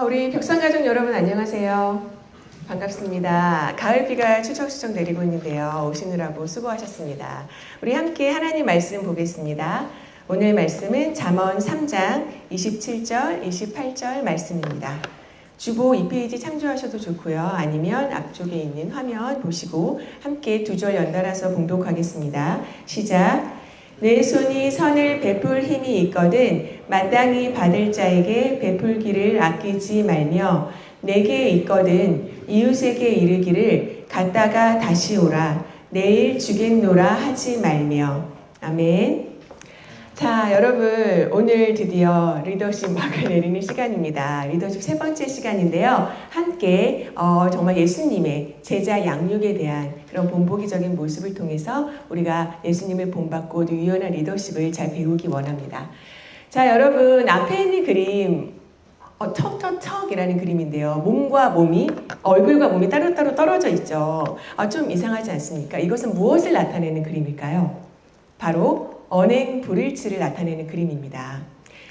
우리 벽산가족 여러분 안녕하세요. 반갑습니다. 가을비가 추적추적 내리고 있는데요. 오시느라고 수고하셨습니다. 우리 함께 하나님 말씀 보겠습니다. 오늘 말씀은 잠언 3장 27절, 28절 말씀입니다. 주보 2페이지 참조하셔도 좋고요. 아니면 앞쪽에 있는 화면 보시고 함께 두 절 연달아서 봉독하겠습니다. 시작! 내 손이 선을 베풀 힘이 있거든 마땅히 받을 자에게 베풀기를 아끼지 말며 내게 있거든 이웃에게 이르기를 갔다가 다시 오라 내일 주겠노라 하지 말며. 아멘. 자, 여러분 오늘 드디어 리더십 막을 내리는 시간입니다. 리더십 세 번째 시간인데요. 함께 정말 예수님의 제자 양육에 대한 그런 본보기적인 모습을 통해서 우리가 예수님을 본받고 또 유연한 리더십을 잘 배우기 원합니다. 자, 여러분 앞에 있는 그림 척척척이라는 그림인데요. 몸과 몸이 얼굴과 몸이 따로따로 떨어져 있죠. 좀 이상하지 않습니까? 이것은 무엇을 나타내는 그림일까요? 바로 언행 불일치를 나타내는 그림입니다.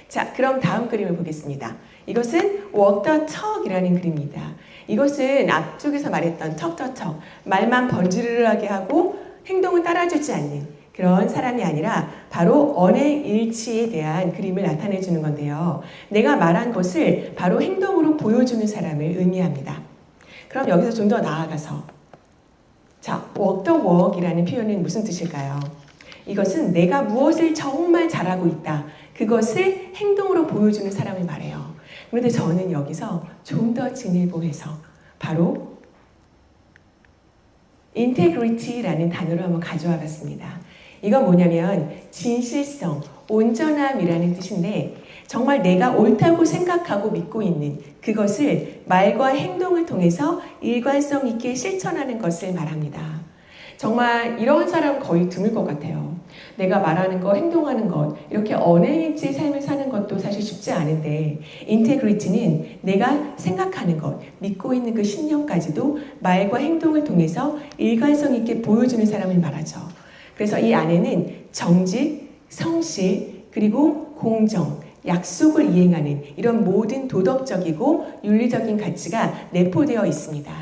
자, 그럼 다음 그림을 보겠습니다. 이것은 walk the talk이라는 그림입니다. 이것은 앞쪽에서 말했던 척척척, 말만 번지르르하게 하고 행동은 따라주지 않는 그런 사람이 아니라 바로 언행 일치에 대한 그림을 나타내 주는 건데요. 내가 말한 것을 바로 행동으로 보여주는 사람을 의미합니다. 그럼 여기서 좀 더 나아가서 자, walk the walk이라는 표현은 무슨 뜻일까요? 이것은 내가 무엇을 정말 잘하고 있다. 그것을 행동으로 보여주는 사람을 말해요. 그런데 저는 여기서 좀 더 진일보해서 바로 integrity라는 단어를 한번 가져와 봤습니다. 이건 뭐냐면 진실성, 온전함이라는 뜻인데 정말 내가 옳다고 생각하고 믿고 있는 그것을 말과 행동을 통해서 일관성 있게 실천하는 것을 말합니다. 정말 이런 사람 거의 드물 것 같아요. 내가 말하는 것, 행동하는 것, 이렇게 언행일치의 삶을 사는 것도 사실 쉽지 않은데 인테그리티는 내가 생각하는 것, 믿고 있는 그 신념까지도 말과 행동을 통해서 일관성 있게 보여주는 사람을 말하죠. 그래서 이 안에는 정직, 성실, 그리고 공정, 약속을 이행하는 이런 모든 도덕적이고 윤리적인 가치가 내포되어 있습니다.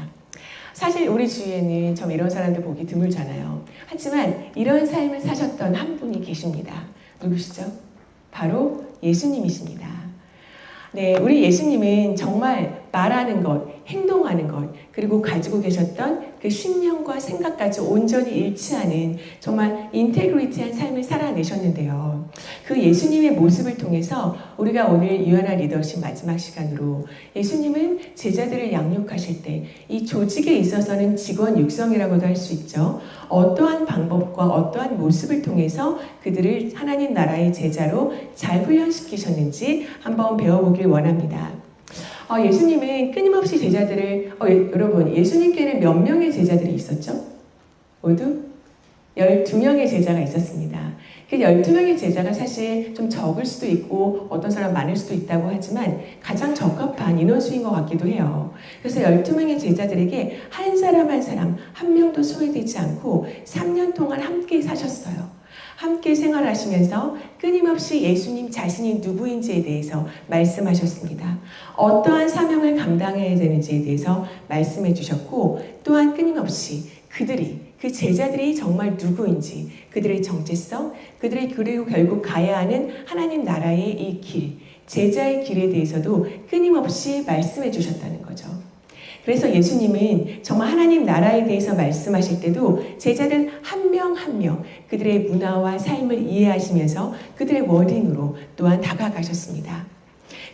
사실 우리 주위에는 좀 이런 사람들 보기 드물잖아요. 하지만 이런 삶을 사셨던 한 분이 계십니다. 누구시죠? 바로 예수님이십니다. 네, 우리 예수님은 정말 말하는 것, 행동하는 것, 그리고 가지고 계셨던 그 신념과 생각까지 온전히 일치하는 정말 인테그리티한 삶을 살아내셨는데요. 그 예수님의 모습을 통해서 우리가 오늘 유연한 리더십 마지막 시간으로 예수님은 제자들을 양육하실 때 이 조직에 있어서는 직원 육성이라고도 할 수 있죠. 어떠한 방법과 어떠한 모습을 통해서 그들을 하나님 나라의 제자로 잘 훈련시키셨는지 한번 배워보길 원합니다. 예수님은 끊임없이 제자들을 여러분 예수님께는 몇 명의 제자들이 있었죠? 모두 12명의 제자가 있었습니다. 그 12명의 제자가 사실 좀 적을 수도 있고 어떤 사람 많을 수도 있다고 하지만 가장 적합한 인원수인 것 같기도 해요. 그래서 12명의 제자들에게 한 사람 한 사람 한 명도 소외되지 않고 3년 동안 함께 사셨어요. 함께 생활하시면서 끊임없이 예수님 자신이 누구인지에 대해서 말씀하셨습니다. 어떠한 사명을 감당해야 되는지에 대해서 말씀해 주셨고 또한 끊임없이 그 제자들이 정말 누구인지 그들의 정체성, 그들의 그리고 결국 가야 하는 하나님 나라의 이 길, 제자의 길에 대해서도 끊임없이 말씀해 주셨다는 거죠. 그래서 예수님은 정말 하나님 나라에 대해서 말씀하실 때도 제자들 한 명 한 명 그들의 문화와 삶을 이해하시면서 그들의 워딩으로 또한 다가가셨습니다.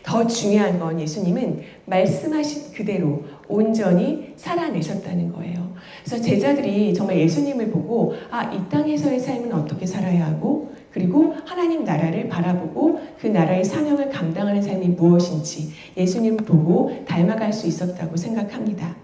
더 중요한 건 예수님은 말씀하신 그대로 온전히 살아내셨다는 거예요. 그래서 제자들이 정말 예수님을 보고 이 땅에서의 삶은 어떻게 살아야 하고 그리고 하나님 나라를 바라보고 그 나라의 사명을 감당하는 삶이 무엇인지 예수님을 보고 닮아갈 수 있었다고 생각합니다.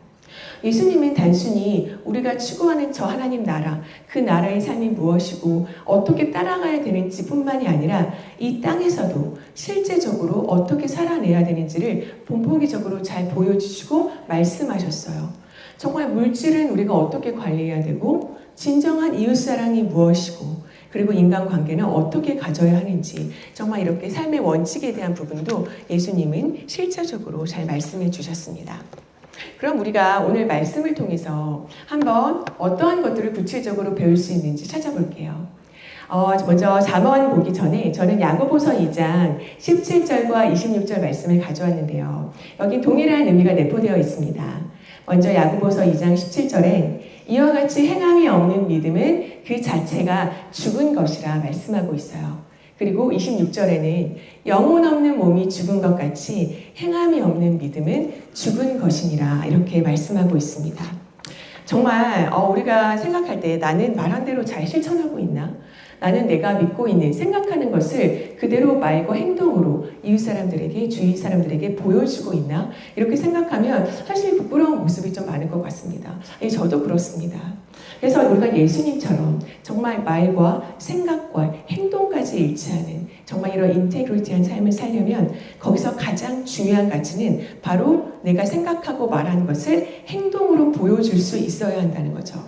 예수님은 단순히 우리가 추구하는 저 하나님 나라, 그 나라의 삶이 무엇이고 어떻게 따라가야 되는지 뿐만이 아니라 이 땅에서도 실제적으로 어떻게 살아내야 되는지를 본보기적으로 잘 보여주시고 말씀하셨어요. 정말 물질은 우리가 어떻게 관리해야 되고 진정한 이웃사랑이 무엇이고 그리고 인간관계는 어떻게 가져야 하는지 정말 이렇게 삶의 원칙에 대한 부분도 예수님은 실제적으로 잘 말씀해 주셨습니다. 그럼 우리가 오늘 말씀을 통해서 한번 어떠한 것들을 구체적으로 배울 수 있는지 찾아볼게요. 먼저 잠언 보기 전에 저는 야고보서 2장 17절과 26절 말씀을 가져왔는데요. 여기 동일한 의미가 내포되어 있습니다. 먼저 야고보서 2장 17절에 이와 같이 행함이 없는 믿음은 그 자체가 죽은 것이라 말씀하고 있어요. 그리고 26절에는 영혼 없는 몸이 죽은 것 같이 행함이 없는 믿음은 죽은 것이니라 이렇게 말씀하고 있습니다. 정말 우리가 생각할 때 나는 말한 대로 잘 실천하고 있나? 나는 내가 믿고 있는 생각하는 것을 그대로 말과 행동으로 이웃 사람들에게 주위 사람들에게 보여주고 있나? 이렇게 생각하면 사실 부끄러운 모습이 좀 많은 것 같습니다. 저도 그렇습니다. 그래서 우리가 예수님처럼 정말 말과 생각과 행동까지 일치하는 정말 이런 인테그리티한 삶을 살려면 거기서 가장 중요한 가치는 바로 내가 생각하고 말하는 것을 행동으로 보여줄 수 있어야 한다는 거죠.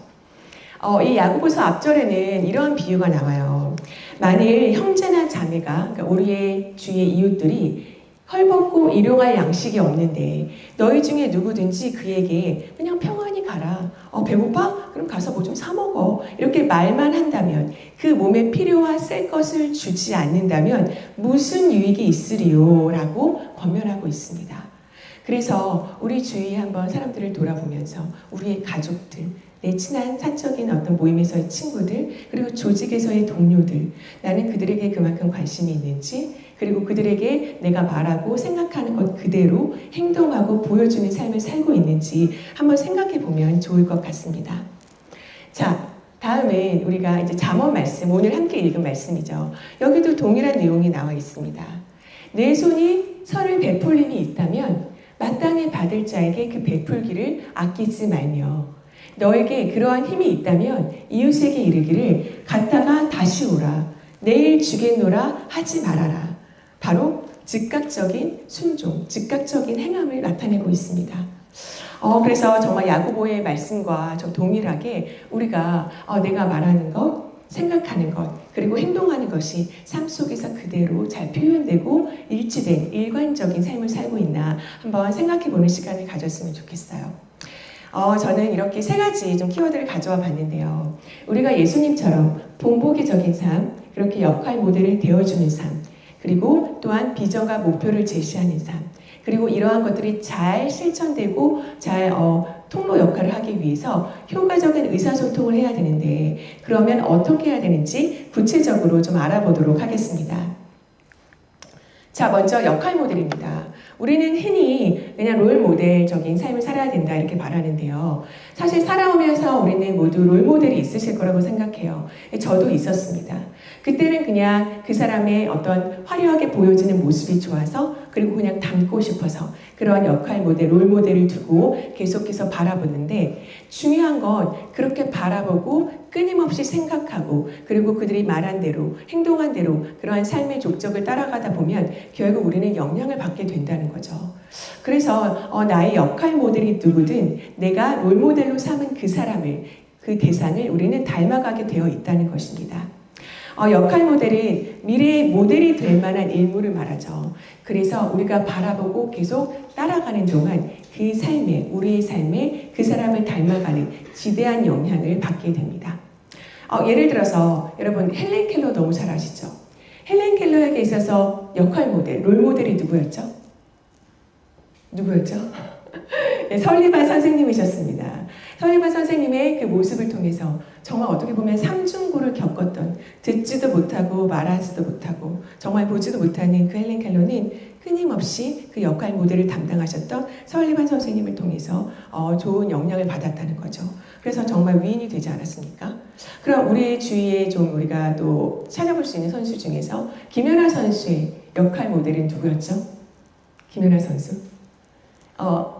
이 야고보서 앞절에는 이런 비유가 나와요. 만일 형제나 자매가 그러니까 우리의 주위의 이웃들이 헐벗고 일용할 양식이 없는데 너희 중에 누구든지 그에게 그냥 평안히 가라. 배고파? 그럼 가서 뭐 좀 사 먹어. 이렇게 말만 한다면 그 몸에 필요와 쓸 것을 주지 않는다면 무슨 유익이 있으리요? 라고 권면하고 있습니다. 그래서 우리 주위에 한번 사람들을 돌아보면서 우리의 가족들, 내 친한 사적인 어떤 모임에서의 친구들, 그리고 조직에서의 동료들, 나는 그들에게 그만큼 관심이 있는지, 그리고 그들에게 내가 말하고 생각하는 것 그대로 행동하고 보여주는 삶을 살고 있는지 한번 생각해 보면 좋을 것 같습니다. 자, 다음은 우리가 이제 잠언 말씀, 오늘 함께 읽은 말씀이죠. 여기도 동일한 내용이 나와 있습니다. 내 손이 선을 베풀림이 있다면 마땅히 받을 자에게 그 베풀기를 아끼지 말며 너에게 그러한 힘이 있다면 이웃에게 이르기를 갔다가 다시 오라. 내일 주겠노라 하지 말아라. 바로 즉각적인 순종, 즉각적인 행함을 나타내고 있습니다. 그래서 정말 야고보의 말씀과 좀 동일하게 우리가 내가 말하는 것, 생각하는 것, 그리고 행동하는 것이 삶 속에서 그대로 잘 표현되고 일치된 일관적인 삶을 살고 있나 한번 생각해보는 시간을 가졌으면 좋겠어요. 저는 이렇게 세 가지 좀 키워드를 가져와 봤는데요. 우리가 예수님처럼 본보기적인 삶, 그렇게 역할 모델을 되어주는 삶, 그리고 또한 비전과 목표를 제시하는 삶, 그리고 이러한 것들이 잘 실천되고 잘 통로 역할을 하기 위해서 효과적인 의사소통을 해야 되는데 그러면 어떻게 해야 되는지 구체적으로 좀 알아보도록 하겠습니다. 자, 먼저 역할 모델입니다. 우리는 흔히 그냥 롤 모델적인 삶을 살아야 된다 이렇게 말하는데요. 사실 살아오면서 우리는 모두 롤 모델이 있으실 거라고 생각해요. 저도 있었습니다. 그때는 그냥 그 사람의 어떤 화려하게 보여지는 모습이 좋아서 그리고 그냥 닮고 싶어서 그런 역할 모델, 롤 모델을 두고 계속해서 바라보는데 중요한 건 그렇게 바라보고 끊임없이 생각하고 그리고 그들이 말한 대로 행동한 대로 그러한 삶의 족적을 따라가다 보면 결국 우리는 영향을 받게 된다는 거죠. 그래서 나의 역할 모델이 누구든 내가 롤 모델로 삼은 그 사람을 그 대상을 우리는 닮아가게 되어 있다는 것입니다. 역할 모델은 미래의 모델이 될 만한 인물을 말하죠. 그래서 우리가 바라보고 계속 따라가는 동안 그 삶에, 우리의 삶에 그 사람을 닮아가는 지대한 영향을 받게 됩니다. 예를 들어서 여러분 헬렌 켈러 너무 잘 아시죠? 헬렌 켈러에게 있어서 역할 모델, 롤 모델이 누구였죠? 네, 설리반 선생님이셨습니다. 설리반 선생님의 그 모습을 통해서 정말 어떻게 보면 삼중고를 겪었던 듣지도 못하고 말하지도 못하고 정말 보지도 못하는 그 헬렌 켈러는 끊임없이 그 역할 모델을 담당하셨던 설리반 선생님을 통해서 좋은 영향을 받았다는 거죠. 그래서 정말 위인이 되지 않았습니까? 그럼 우리 주위에 좀 우리가 또 찾아볼 수 있는 선수 중에서 김연아 선수의 역할 모델은 누구였죠? 김연아 선수?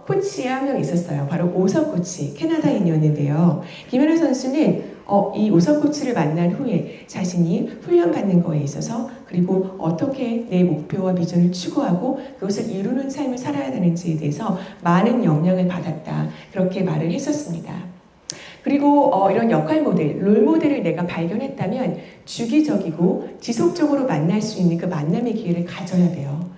코치에 한 명 있었어요. 바로 오석 코치, 캐나다인이었는데요. 김연아 선수는 이 오석 코치를 만난 후에 자신이 훈련받는 거에 있어서 그리고 어떻게 내 목표와 비전을 추구하고 그것을 이루는 삶을 살아야 되는지에 대해서 많은 영향을 받았다. 그렇게 말을 했었습니다. 그리고 이런 역할 모델, 롤 모델을 내가 발견했다면 주기적이고 지속적으로 만날 수 있는 그 만남의 기회를 가져야 돼요.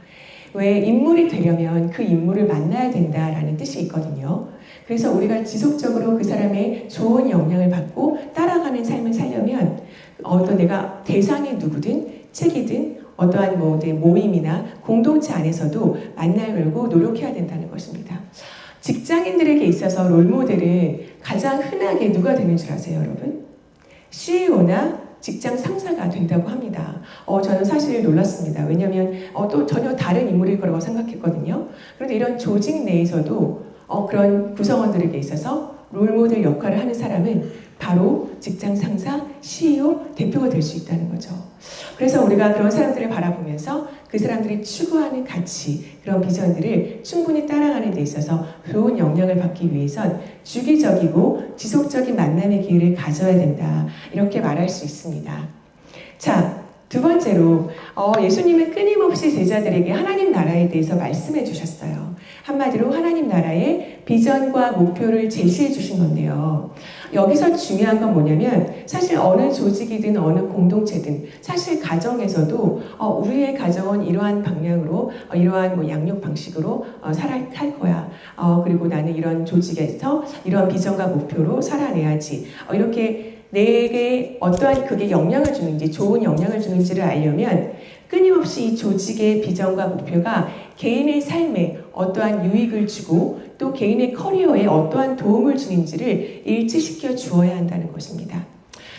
왜 인물이 되려면 그 인물을 만나야 된다라는 뜻이 있거든요. 그래서 우리가 지속적으로 그 사람의 좋은 영향을 받고 따라가는 삶을 살려면 어떤 내가 대상이 누구든 책이든 어떠한 모임이나 공동체 안에서도 만날 걸고 노력해야 된다는 것입니다. 직장인들에게 있어서 롤모델은 가장 흔하게 누가 되는 줄 아세요, 여러분? CEO나 직장 상사가 된다고 합니다. 저는 사실 놀랐습니다. 왜냐하면 또 전혀 다른 인물일 거라고 생각했거든요. 그런데 이런 조직 내에서도 그런 구성원들에게 있어서 롤모델 역할을 하는 사람은 바로 직장 상사, CEO, 대표가 될 수 있다는 거죠. 그래서 우리가 그런 사람들을 바라보면서 그 사람들이 추구하는 가치, 그런 비전들을 충분히 따라가는 데 있어서 좋은 영향을 받기 위해선 주기적이고 지속적인 만남의 기회를 가져야 된다. 이렇게 말할 수 있습니다. 자, 두 번째로 예수님은 끊임없이 제자들에게 하나님 나라에 대해서 말씀해 주셨어요. 한마디로 하나님 나라의 비전과 목표를 제시해 주신 건데요. 여기서 중요한 건 뭐냐면 사실 어느 조직이든 어느 공동체든 사실 가정에서도 우리의 가정은 이러한 방향으로 이러한 양육 방식으로 살아갈 거야. 그리고 나는 이런 조직에서 이러한 비전과 목표로 살아내야지. 이렇게 내게 어떠한 그게 영향을 주는지 좋은 영향을 주는지를 알려면 끊임없이 이 조직의 비전과 목표가 개인의 삶에 어떠한 유익을 주고 또 개인의 커리어에 어떠한 도움을 주는지를 일치시켜 주어야 한다는 것입니다.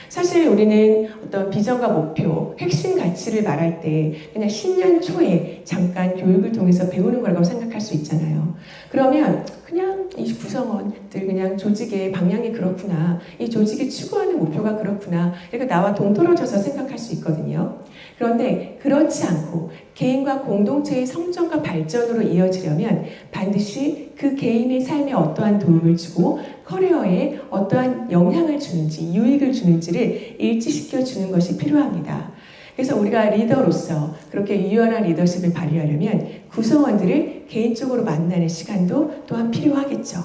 사실 우리는 어떤 비전과 목표, 핵심 가치를 말할 때 그냥 신년 초에 잠깐 교육을 통해서 배우는 거라고 생각할 수 있잖아요. 그러면 그냥 이 구성원들 그냥 조직의 방향이 그렇구나. 이 조직이 추구하는 목표가 그렇구나. 이렇게 나와 동떨어져서 생각할 수 있거든요. 그런데 그렇지 않고 개인과 공동체의 성장과 발전으로 이어지려면 반드시 그 개인의 삶에 어떠한 도움을 주고 커리어에 어떠한 영향을 주는지 유익을 주는지를 일치시켜 주는 것이 필요합니다. 그래서 우리가 리더로서 그렇게 유연한 리더십을 발휘하려면 구성원들을 개인적으로 만나는 시간도 또한 필요하겠죠.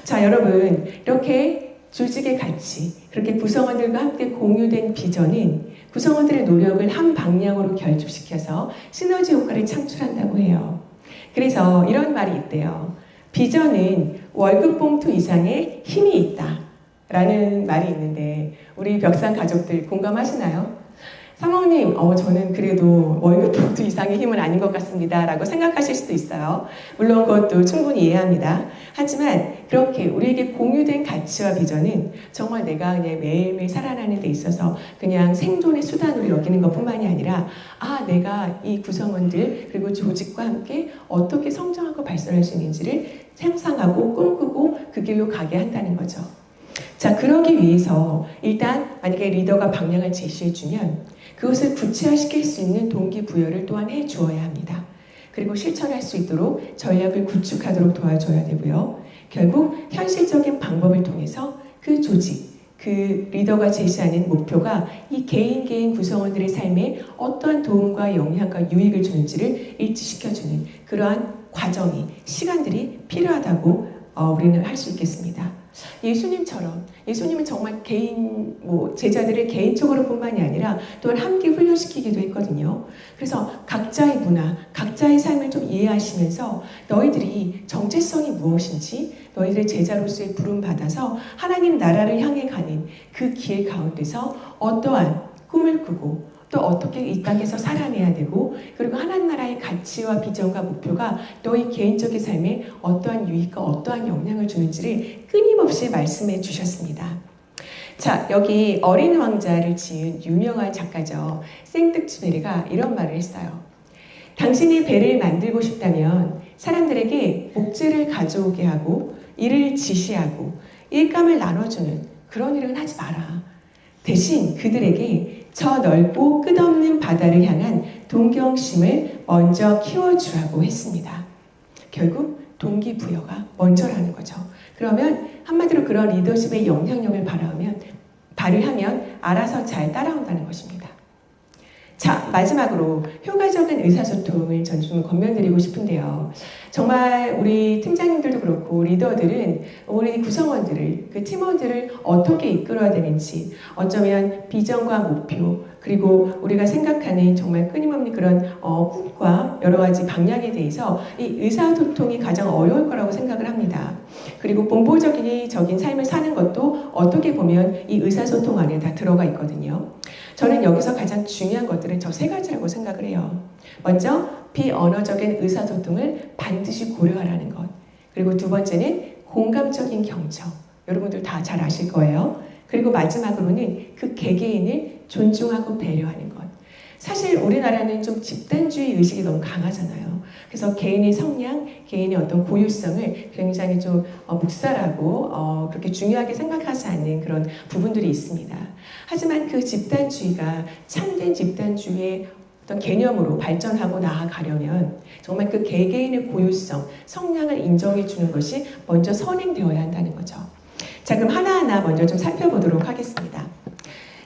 자, 여러분, 이렇게 조직의 가치, 그렇게 구성원들과 함께 공유된 비전은 구성원들의 노력을 한 방향으로 결집시켜서 시너지 효과를 창출한다고 해요. 그래서 이런 말이 있대요. 비전은 월급 봉투 이상의 힘이 있다 라는 말이 있는데 우리 벽산 가족들 공감하시나요? 사모님, 저는 그래도 월급 봉투 이상의 힘은 아닌 것 같습니다 라고 생각하실 수도 있어요. 물론 그것도 충분히 이해합니다. 하지만 그렇게 우리에게 공유된 가치와 비전은 정말 내가 그냥 매일매일 살아가는 데 있어서 그냥 생존의 수단으로 여기는 것뿐만이 아니라 내가 이 구성원들 그리고 조직과 함께 어떻게 성장하고 발전할 수 있는지를 상상하고 꿈꾸고 그 길로 가게 한다는 거죠. 자, 그러기 위해서 일단 만약에 리더가 방향을 제시해주면 그것을 구체화시킬 수 있는 동기부여를 또한 해주어야 합니다. 그리고 실천할 수 있도록 전략을 구축하도록 도와줘야 되고요. 결국 현실적인 방법을 통해서 그 조직, 그 리더가 제시하는 목표가 이 개인 구성원들의 삶에 어떠한 도움과 영향과 유익을 주는지를 일치시켜주는 그러한 과정이, 시간들이 필요하다고 우리는 할 수 있겠습니다. 예수님은 정말 제자들을 개인적으로 뿐만이 아니라 또한 함께 훈련시키기도 했거든요. 그래서 각자의 문화, 각자의 삶을 좀 이해하시면서 너희들이 정체성이 무엇인지 너희들의 제자로서의 부름받아서 하나님 나라를 향해 가는 그 길 가운데서 어떠한 꿈을 꾸고 또 어떻게 이 땅에서 살아내야 되고 그리고 하나님 나라의 가치와 비전과 목표가 너희 개인적인 삶에 어떠한 유익과 어떠한 영향을 주는지를 끊임없이 말씀해 주셨습니다. 자, 여기 어린 왕자를 지은 유명한 작가죠. 생텍쥐페리가 이런 말을 했어요. 당신이 배를 만들고 싶다면 사람들에게 목재를 가져오게 하고 이를 지시하고 일감을 나눠주는 그런 일은 하지 마라. 대신 그들에게 저 넓고 끝없는 바다를 향한 동경심을 먼저 키워주라고 했습니다. 결국 동기부여가 먼저라는 거죠. 그러면 한마디로 그런 리더십의 영향력을 발휘하면 알아서 잘 따라온다는 것입니다. 자, 마지막으로 효과적인 의사소통을 전 좀 권면드리고 싶은데요. 정말 우리 팀장님들도 그렇고 리더들은 우리 구성원들을, 그 팀원들을 어떻게 이끌어야 되는지, 어쩌면 비전과 목표, 그리고 우리가 생각하는 정말 끊임없는 그런 꿈과 여러 가지 방향에 대해서 이 의사소통이 가장 어려울 거라고 생각을 합니다. 그리고 본보적인 삶을 사는 것도 어떻게 보면 이 의사소통 안에 다 들어가 있거든요. 저는 여기서 가장 중요한 것들은 저 세 가지라고 생각을 해요. 먼저 비언어적인 의사소통을 반드시 고려하라는 것. 그리고 두 번째는 공감적인 경청. 여러분들 다 잘 아실 거예요. 그리고 마지막으로는 그 개개인을 존중하고 배려하는 것. 사실 우리나라는 좀 집단주의 의식이 너무 강하잖아요. 그래서 개인의 성향, 개인의 어떤 고유성을 굉장히 좀 묵살하고 그렇게 중요하게 생각하지 않는 그런 부분들이 있습니다. 하지만 그 집단주의가 참된 집단주의의 어떤 개념으로 발전하고 나아가려면 정말 그 개개인의 고유성, 성향을 인정해 주는 것이 먼저 선행되어야 한다는 거죠. 자, 그럼 하나하나 먼저 좀 살펴보도록 하겠습니다.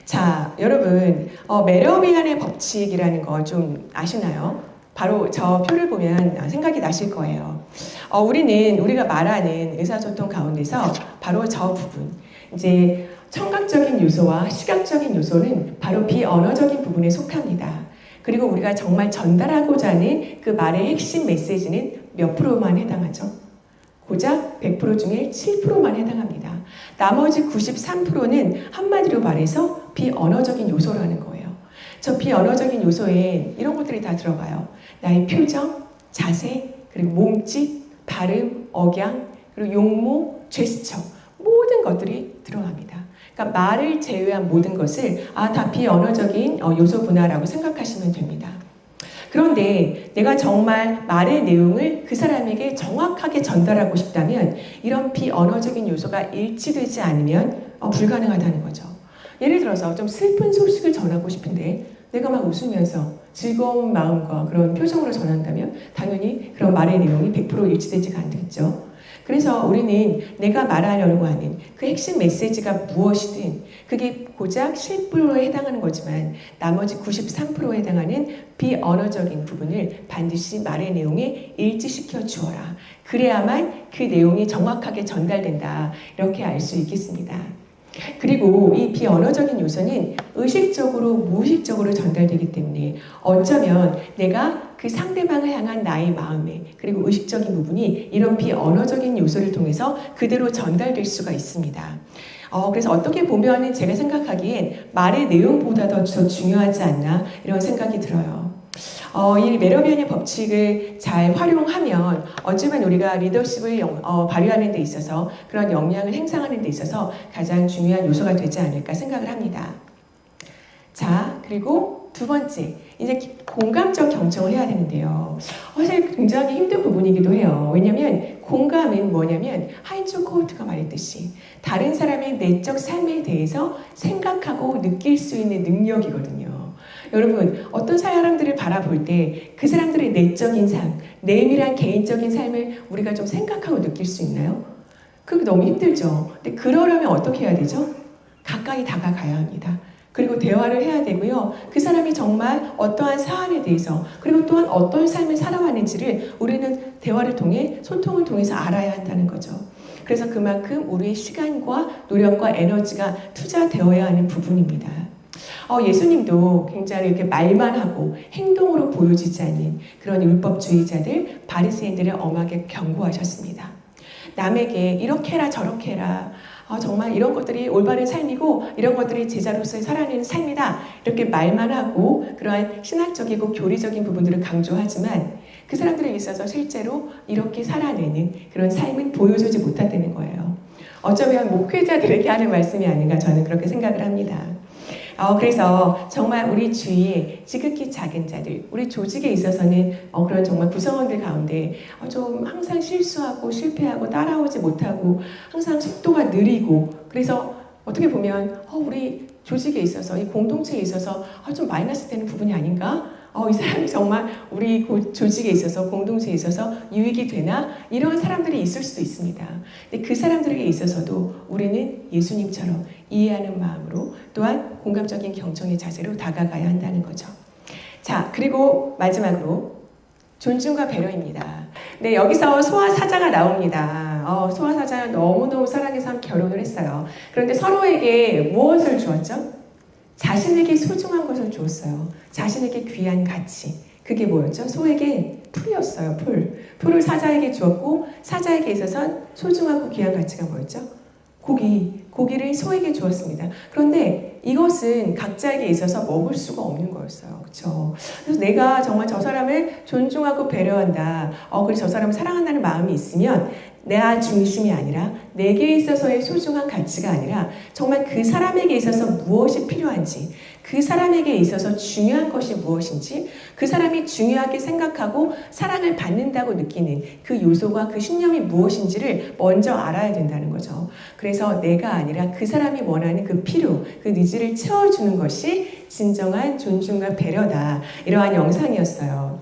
자, 여러분, 메러비안의 법칙이라는 거 좀 아시나요? 바로 저 표를 보면 생각이 나실 거예요. 우리가 말하는 의사소통 가운데서 바로 저 부분, 이제 청각적인 요소와 시각적인 요소는 바로 비언어적인 부분에 속합니다. 그리고 우리가 정말 전달하고자 하는 그 말의 핵심 메시지는 몇 프로만 해당하죠? 고작 100% 중에 7%만 해당합니다. 나머지 93%는 한마디로 말해서 비언어적인 요소라는 거예요. 저 비언어적인 요소에 이런 것들이 다 들어가요. 나의 표정, 자세, 그리고 몸짓, 발음, 억양, 그리고 용모, 제스처, 모든 것들이 들어갑니다. 그러니까 말을 제외한 모든 것을 다 비언어적인 요소구나라고 생각하시면 됩니다. 그런데 내가 정말 말의 내용을 그 사람에게 정확하게 전달하고 싶다면 이런 비언어적인 요소가 일치되지 않으면 불가능하다는 거죠. 예를 들어서 좀 슬픈 소식을 전하고 싶은데 내가 막 웃으면서 즐거운 마음과 그런 표정으로 전한다면 당연히 그런 말의 내용이 100% 일치되지가 않겠죠. 그래서 우리는 내가 말하려고 하는 그 핵심 메시지가 무엇이든 그게 고작 10%에 해당하는 거지만 나머지 93%에 해당하는 비언어적인 부분을 반드시 말의 내용에 일치시켜 주어라. 그래야만 그 내용이 정확하게 전달된다. 이렇게 알 수 있겠습니다. 그리고 이 비언어적인 요소는 의식적으로 무의식적으로 전달되기 때문에 어쩌면 내가 그 상대방을 향한 나의 마음에 그리고 의식적인 부분이 이런 비언어적인 요소를 통해서 그대로 전달될 수가 있습니다. 그래서 어떻게 보면은 제가 생각하기엔 말의 내용보다 더 중요하지 않나 이런 생각이 들어요. 이 메러비안의 법칙을 잘 활용하면 어쩌면 우리가 리더십을 발휘하는 데 있어서 그런 역량을 행사하는 데 있어서 가장 중요한 요소가 되지 않을까 생각을 합니다. 자, 그리고 두 번째, 이제 공감적 경청을 해야 되는데요. 사실 굉장히 힘든 부분이기도 해요. 왜냐하면 공감은 뭐냐면 하인츠 코르트가 말했듯이 다른 사람의 내적 삶에 대해서 생각하고 느낄 수 있는 능력이거든요. 여러분, 어떤 사람들을 바라볼 때 그 사람들의 내적인 삶, 내밀한 개인적인 삶을 우리가 좀 생각하고 느낄 수 있나요? 그게 너무 힘들죠. 근데 그러려면 어떻게 해야 되죠? 가까이 다가가야 합니다. 그리고 대화를 해야 되고요. 그 사람이 정말 어떠한 사안에 대해서 그리고 또한 어떤 삶을 살아왔는지를 우리는 대화를 통해 소통을 통해서 알아야 한다는 거죠. 그래서 그만큼 우리의 시간과 노력과 에너지가 투자되어야 하는 부분입니다. 예수님도 굉장히 이렇게 말만 하고 행동으로 보여지지 않는 그런 율법주의자들, 바리새인들을 엄하게 경고하셨습니다. 남에게 이렇게 해라 저렇게 해라 정말 이런 것들이 올바른 삶이고 이런 것들이 제자로서의 살아내는 삶이다 이렇게 말만 하고 그러한 신학적이고 교리적인 부분들을 강조하지만 그 사람들에 있어서 실제로 이렇게 살아내는 그런 삶은 보여주지 못한다는 거예요. 어쩌면 목회자들에게 하는 말씀이 아닌가 저는 그렇게 생각을 합니다. 그래서 정말 우리 주위에 지극히 작은 자들, 우리 조직에 있어서는 그런 정말 구성원들 가운데 좀 항상 실수하고 실패하고 따라오지 못하고 항상 속도가 느리고 그래서 어떻게 보면 우리 조직에 있어서 이 공동체에 있어서 좀 마이너스 되는 부분이 아닌가? 이 사람이 정말 우리 조직에 있어서 공동체에 있어서 유익이 되나? 이런 사람들이 있을 수도 있습니다. 근데 그 사람들에게 있어서도 우리는 예수님처럼 이해하는 마음으로 또한 공감적인 경청의 자세로 다가가야 한다는 거죠. 자, 그리고 마지막으로 존중과 배려입니다. 네, 여기서 소와 사자가 나옵니다. 소와 사자는 너무너무 사랑해서 함께 결혼을 했어요. 그런데 서로에게 무엇을 주었죠? 자신에게 소중한 것을 주었어요. 자신에게 귀한 가치. 그게 뭐였죠? 소에게 풀이었어요. 풀을 사자에게 주었고, 사자에게 있어서는 소중하고 귀한 가치가 뭐였죠? 고기를 소에게 주었습니다. 그런데 이것은 각자에게 있어서 먹을 수가 없는 거였어요. 그렇죠? 그래서 내가 정말 저 사람을 존중하고 배려한다. 그리고 저 사람을 사랑한다는 마음이 있으면 내 중심이 아니라 내게 있어서의 소중한 가치가 아니라 정말 그 사람에게 있어서 무엇이 필요한지, 그 사람에게 있어서 중요한 것이 무엇인지, 그 사람이 중요하게 생각하고 사랑을 받는다고 느끼는 그 요소가 그 신념이 무엇인지를 먼저 알아야 된다는 거죠. 그래서 내가 아니라 그 사람이 원하는 그 필요, 그 니즈를 채워주는 것이 진정한 존중과 배려다. 이러한 영상이었어요.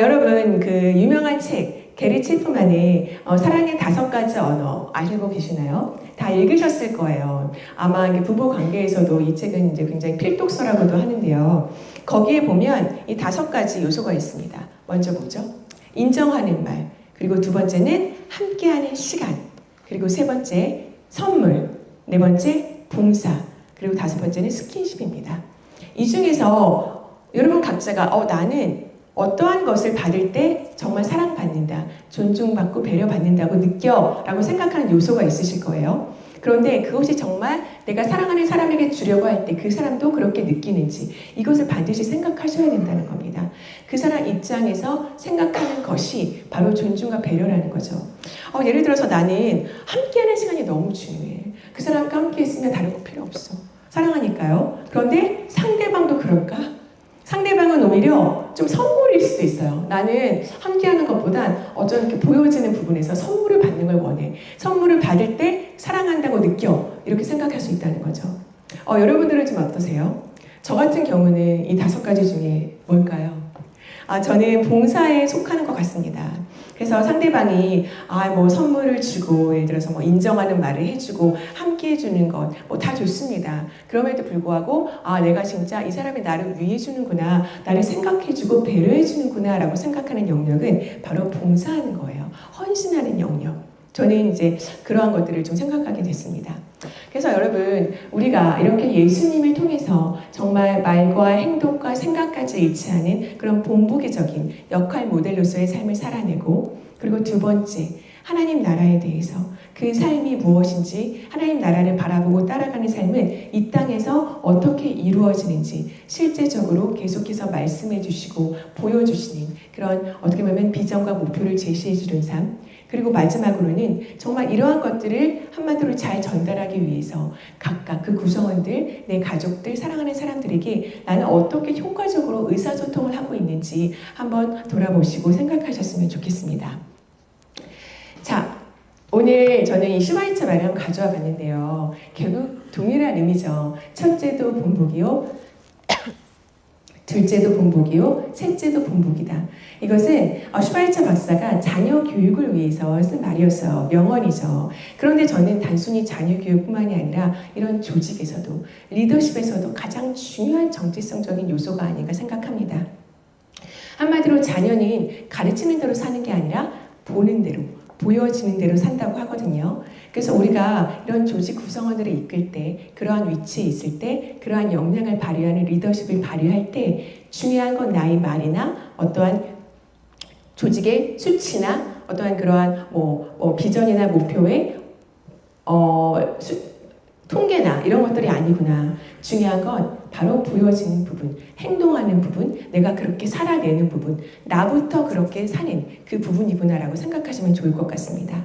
여러분 그 유명한 책 게리 체프만의 사랑의 5가지 언어 알고 계시나요? 다 읽으셨을 거예요. 아마 부부 관계에서도 이 책은 이제 굉장히 필독서라고도 하는데요. 거기에 보면 이 5가지 요소가 있습니다. 먼저 뭐죠? 인정하는 말. 그리고 2번째는 함께하는 시간. 그리고 3번째 선물. 4번째 봉사. 그리고 5번째는 스킨십입니다. 이 중에서 여러분 각자가 나는 어떠한 것을 받을 때 정말 사랑받는다, 존중받고 배려받는다고 느껴 라고 생각하는 요소가 있으실 거예요. 그런데 그것이 정말 내가 사랑하는 사람에게 주려고 할 때 그 사람도 그렇게 느끼는지 이것을 반드시 생각하셔야 된다는 겁니다. 그 사람 입장에서 생각하는 것이 바로 존중과 배려라는 거죠. 예를 들어서 나는 함께하는 시간이 너무 중요해. 그 사람과 함께 있으면 다른 거 필요 없어. 사랑하니까요. 그런데 상대방도 그럴까? 상대방은 오히려 좀 선물일 수도 있어요. 나는 함께하는 것보단 어쩜 이렇게 보여지는 부분에서 선물을 받는 걸 원해. 선물을 받을 때 사랑한다고 느껴. 이렇게 생각할 수 있다는 거죠. 여러분들은 좀 어떠세요? 저 같은 경우는 이 5가지 중에 뭘까요? 저는 봉사에 속하는 것 같습니다. 그래서 상대방이 뭐 선물을 주고 예를 들어서 뭐 인정하는 말을 해주고 함께 해주는 것 뭐 다 좋습니다. 그럼에도 불구하고 내가 진짜 이 사람이 나를 위해주는구나, 나를 생각해주고 배려해주는구나 라고 생각하는 영역은 바로 봉사하는 거예요. 헌신하는 영역. 저는 이제 그러한 것들을 좀 생각하게 됐습니다. 그래서 여러분 우리가 이렇게 예수님을 통해서 정말 말과 행동과 생각까지 일치하는 그런 본보기적인 역할 모델로서의 삶을 살아내고, 그리고 2번째 하나님 나라에 대해서 그 삶이 무엇인지, 하나님 나라를 바라보고 따라가는 삶은 이 땅에서 어떻게 이루어지는지 실제적으로 계속해서 말씀해 주시고 보여주시는 그런 어떻게 보면 비전과 목표를 제시해 주는 삶. 그리고 마지막으로는 정말 이러한 것들을 한마디로 잘 전달하기 위해서 각각 그 구성원들, 내 가족들, 사랑하는 사람들에게 나는 어떻게 효과적으로 의사소통을 하고 있는지 한번 돌아보시고 생각하셨으면 좋겠습니다. 자, 오늘 저는 이 슈바이처 말을 한번 가져와 봤는데요. 결국 동일한 의미죠. 첫째도 본보기요. 둘째도 본보기요. 셋째도 본보기다. 이것은 슈바이처 박사가 자녀 교육을 위해서 쓴 말이었어요. 명언이죠. 그런데 저는 단순히 자녀 교육뿐만이 아니라 이런 조직에서도, 리더십에서도 가장 중요한 정체성적인 요소가 아닌가 생각합니다. 한마디로 자녀는 가르치는 대로 사는 게 아니라 보는 대로, 보여지는 대로 산다고 하거든요. 그래서 우리가 이런 조직 구성원들을 이끌 때, 그러한 위치에 있을 때, 그러한 역량을 발휘하는 리더십을 발휘할 때 중요한 건 나의 말이나 어떠한 조직의 수치나 어떠한 그러한 비전이나 목표의 통계나 이런 것들이 아니구나. 중요한 건 바로 보여지는 부분, 행동하는 부분, 내가 그렇게 살아내는 부분, 나부터 그렇게 사는 그 부분이구나라고 생각하시면 좋을 것 같습니다.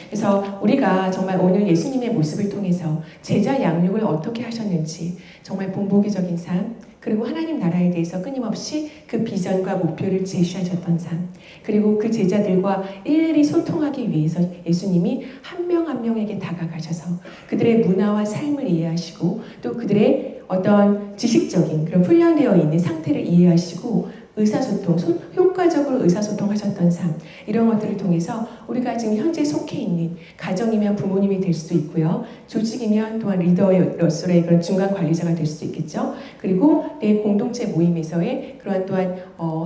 그래서 우리가 정말 오늘 예수님의 모습을 통해서 제자 양육을 어떻게 하셨는지, 정말 본보기적인 삶, 그리고 하나님 나라에 대해서 끊임없이 그 비전과 목표를 제시하셨던 삶, 그리고 그 제자들과 일일이 소통하기 위해서 예수님이 한 명 한 명에게 다가가셔서 그들의 문화와 삶을 이해하시고 또 그들의 어떤 지식적인 그런 훈련되어 있는 상태를 이해하시고 의사소통, 효과적으로 의사소통하셨던 삶, 이런 것들을 통해서 우리가 지금 현재 속해 있는 가정이면 부모님이 될 수도 있고요. 조직이면 또한 리더로서의 그런 중간 관리자가 될 수도 있겠죠. 그리고 내 공동체 모임에서의 그러한 또한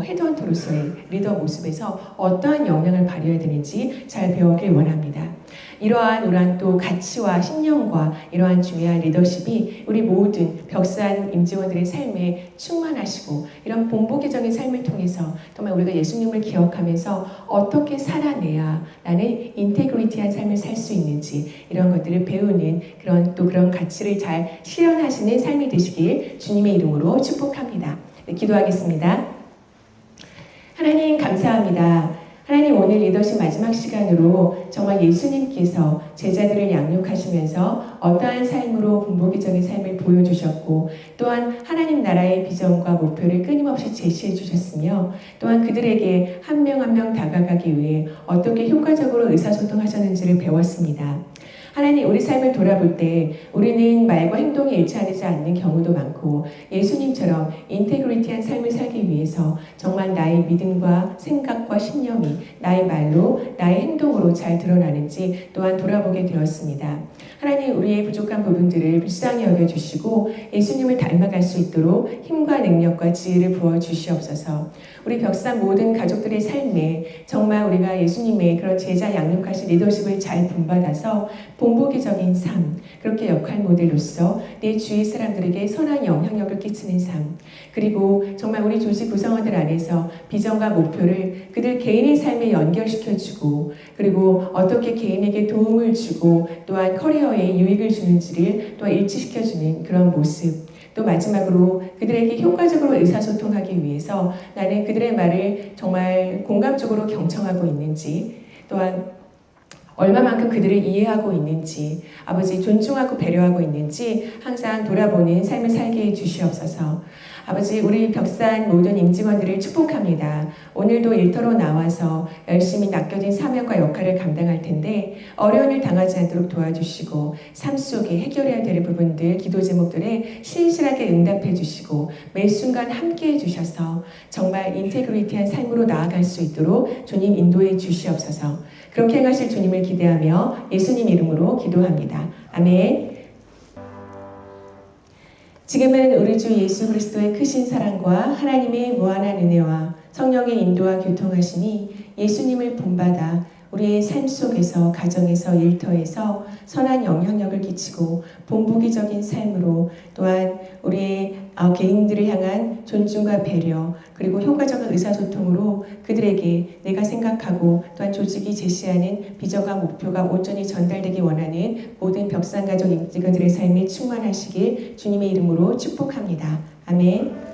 헤드헌터로서의 리더 모습에서 어떠한 역량을 발휘해야 되는지 잘 배우길 원합니다. 이러한 또 가치와 신념과 이러한 중요한 리더십이 우리 모든 벽산 임직원들의 삶에 충만하시고 이런 본보기적인 삶을 통해서 정말 우리가 예수님을 기억하면서 어떻게 살아내야 나는 인테그리티한 삶을 살 수 있는지 이런 것들을 배우는 그런 가치를 잘 실현하시는 삶이 되시길 주님의 이름으로 축복합니다. 네, 기도하겠습니다. 하나님 감사합니다. 하나님 오늘 리더십 마지막 시간으로 정말 예수님께서 제자들을 양육하시면서 어떠한 삶으로 본보기적인 삶을 보여주셨고 또한 하나님 나라의 비전과 목표를 끊임없이 제시해 주셨으며 또한 그들에게 한 명 한 명 다가가기 위해 어떻게 효과적으로 의사소통하셨는지를 배웠습니다. 하나님 우리 삶을 돌아볼 때 우리는 말과 행동이 일치하지 않는 경우도 많고 예수님처럼 인테그리티한 삶을 살기 위해서 정말 나의 믿음과 생각과 신념이 나의 말로 나의 행동으로 잘 드러나는지 또한 돌아보게 되었습니다. 하나님 우리의 부족한 부분들을 불쌍히 여겨주시고 예수님을 닮아갈 수 있도록 힘과 능력과 지혜를 부어주시옵소서. 우리 벽산 모든 가족들의 삶에 정말 우리가 예수님의 그런 제자 양육하신 리더십을 잘 본받아서 본보기적인 삶, 그렇게 역할 모델로서 내 주위 사람들에게 선한 영향력을 끼치는 삶, 그리고 정말 우리 조직 구성원들 안에서 비전과 목표를 그들 개인의 삶에 연결시켜주고 그리고 어떻게 개인에게 도움을 주고 또한 커리어에 유익을 주는지를 또 일치시켜주는 그런 모습, 또 마지막으로 그들에게 효과적으로 의사소통하기 위해서 나는 그들의 말을 정말 공감적으로 경청하고 있는지 또한 얼마만큼 그들을 이해하고 있는지 아버지 존중하고 배려하고 있는지 항상 돌아보는 삶을 살게 해주시옵소서. 아버지 우리 벽산 모든 임직원들을 축복합니다. 오늘도 일터로 나와서 열심히 맡겨진 사명과 역할을 감당할 텐데 어려운 일 당하지 않도록 도와주시고 삶 속에 해결해야 될 부분들 기도 제목들에 신실하게 응답해 주시고 매 순간 함께해 주셔서 정말 인테그리티한 삶으로 나아갈 수 있도록 주님 인도해 주시옵소서. 그렇게 행하실 주님을 기대하며 예수님 이름으로 기도합니다. 아멘. 지금은 우리 주 예수 그리스도의 크신 사랑과 하나님의 무한한 은혜와 성령의 인도와 교통하심이 예수님을 본받아 우리의 삶 속에서 가정에서 일터에서 선한 영향력을 끼치고 본보기적인 삶으로 또한 우리의 개인들을 향한 존중과 배려 그리고 효과적인 의사소통으로 그들에게 내가 생각하고 또한 조직이 제시하는 비전과 목표가 온전히 전달되기 원하는 모든 벽산가족 임직원들의 삶이 충만하시길 주님의 이름으로 축복합니다. 아멘.